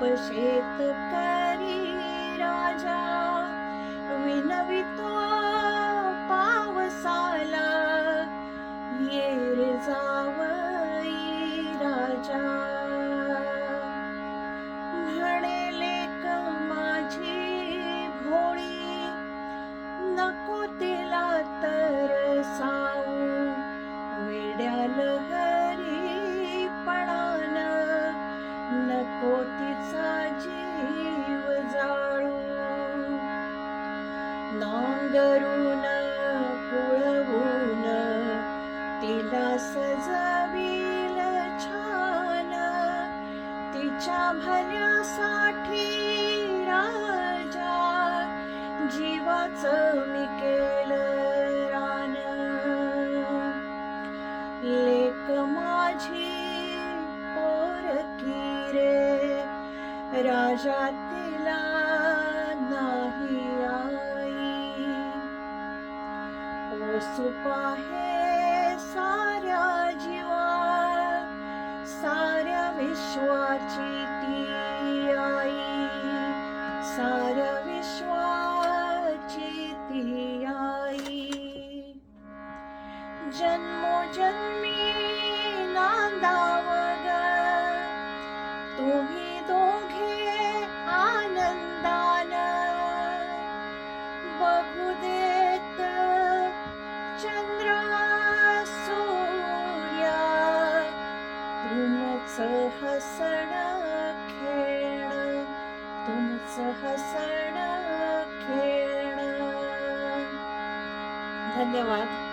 शेतकरी राजा विनवितो पावसाला, ये रे जावई राजा. म्हणे लेक माझी भोळी, नको तिला तरसाऊ, वेड्या लहरी पणान नको तिचा जीव जाळू. नांगरून कुळवून तिला सजविल छान, तिच्या भल्यासाठी राजा जीवाचं मी केलं रान. लेक माझी पोरकी रे, राजा तिला नाही आई. ओसूप आहे साऱ्या जीवा, साऱ्या विश्वाची ती आई, साऱ्या विश्वाची ती आई. जन्मोजन्मी नांदावं ग तुम्ही दोघे आनंदान, बघू देत चंद्र सूर्या तुमचं हसण खेळणं, तुमचं हसण खेळणं. धन्यवाद.